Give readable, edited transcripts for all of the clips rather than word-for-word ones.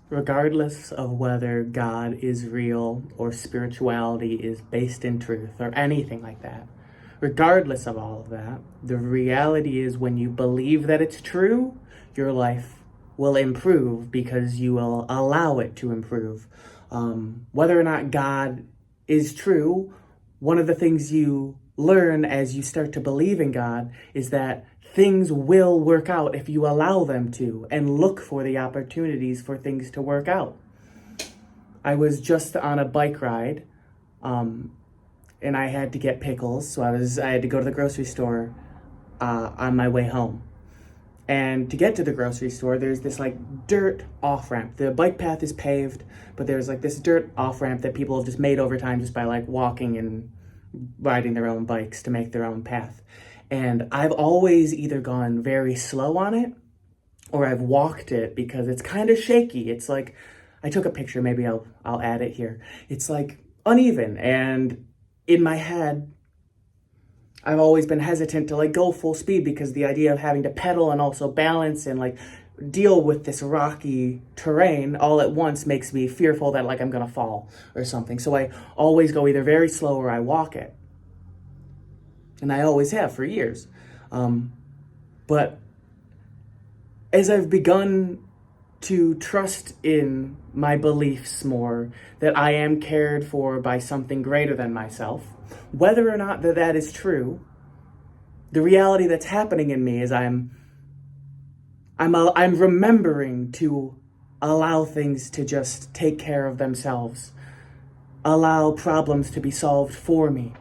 Regardless of whether God is real or spirituality is based in truth or anything like that, regardless of all of that, the reality is when you believe that it's true, your life will improve because you will allow it to improve. Whether or not God is true, one of the things you learn as you start to believe in God is that things will work out if you allow them to and look for the opportunities for things to work out. I was just on a bike ride, and I had to get pickles, so I had to go to the grocery store on my way home. And to get to the grocery store, there's this like dirt off ramp. The bike path is paved, but there's like this dirt off ramp that people have just made over time just by like walking and riding their own bikes to make their own path. And I've always either gone very slow on it or I've walked it because it's kind of shaky. It's like, I took a picture, maybe I'll add it here. It's like uneven, and in my head, I've always been hesitant to like go full speed because the idea of having to pedal and also balance and like deal with this rocky terrain all at once makes me fearful that like I'm gonna fall or something. So I always go either very slow or I walk it. And I always have for years. But as I've begun to trust in my beliefs more, that I am cared for by something greater than myself, whether or not that is true, the reality that's happening in me is I'm remembering to allow things to just take care of themselves, allow problems to be solved for me.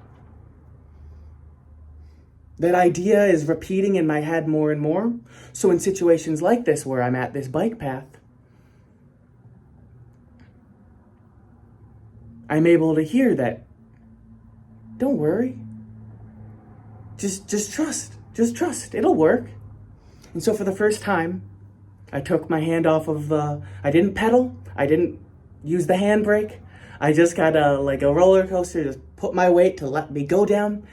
That idea is repeating in my head more and more. So in situations like this where I'm at this bike path, I'm able to hear that, don't worry, just trust, it'll work. And so for the first time, I took my hand off of, I didn't pedal, I didn't use the handbrake, I just got a roller coaster, just put my weight to let me go down.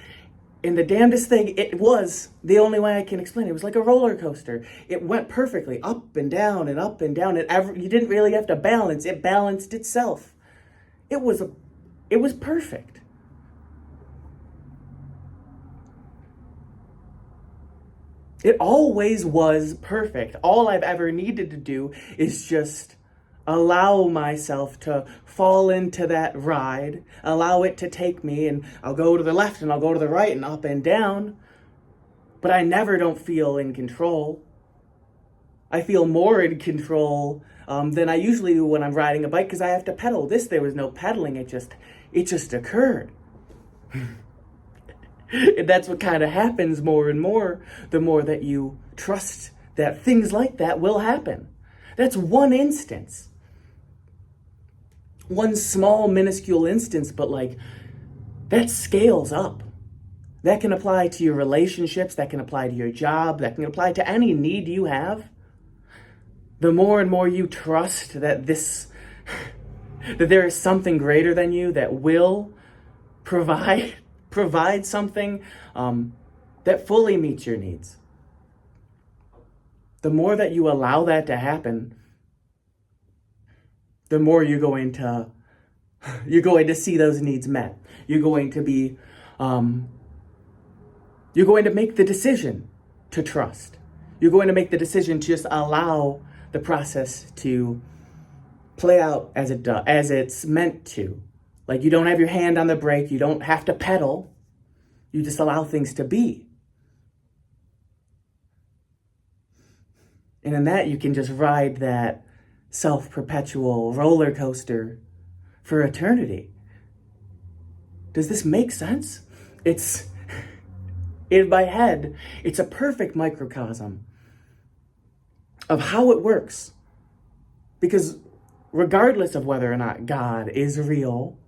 And the damnedest thing, it was the only way I can explain it. It was like a roller coaster. It went perfectly up and down and up and down. You didn't really have to balance. It balanced itself. It was perfect. It always was perfect. All I've ever needed to do is just allow myself to fall into that ride, allow it to take me, and I'll go to the left and I'll go to the right and up and down, but I never don't feel in control. I feel more in control than I usually do when I'm riding a bike because I have to pedal. There was no pedaling, it just occurred. And that's what kind of happens more and more, the more that you trust that things like that will happen. That's one instance. One small, minuscule instance, but that scales up. That can apply to your relationships, that can apply to your job, that can apply to any need you have. The more and more you trust that that there is something greater than you that will provide something that fully meets your needs. The more that you allow that to happen, the more you're going to see those needs met. You're going to make the decision to trust. You're going to make the decision to just allow the process to play out as it's meant to. Like, you don't have your hand on the brake, you don't have to pedal, you just allow things to be. And in that, you can just ride that self-perpetual roller coaster for eternity. Does this make sense? It's, in my head, it's a perfect microcosm of how it works. Because regardless of whether or not God is real,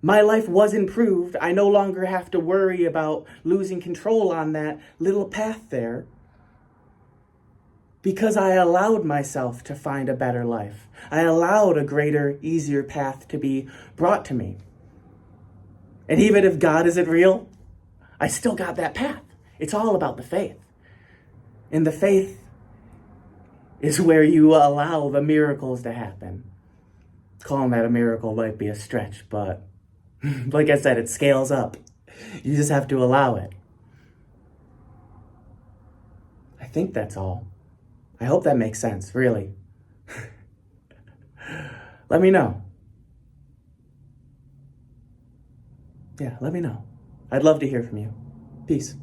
my life was improved. I no longer have to worry about losing control on that little path there, because I allowed myself to find a better life. I allowed a greater, easier path to be brought to me. And even if God isn't real, I still got that path. It's all about the faith. And the faith is where you allow the miracles to happen. Calling that a miracle might be a stretch, but like I said, it scales up. You just have to allow it. I think that's all. I hope that makes sense, really. Let me know. Yeah, let me know. I'd love to hear from you. Peace.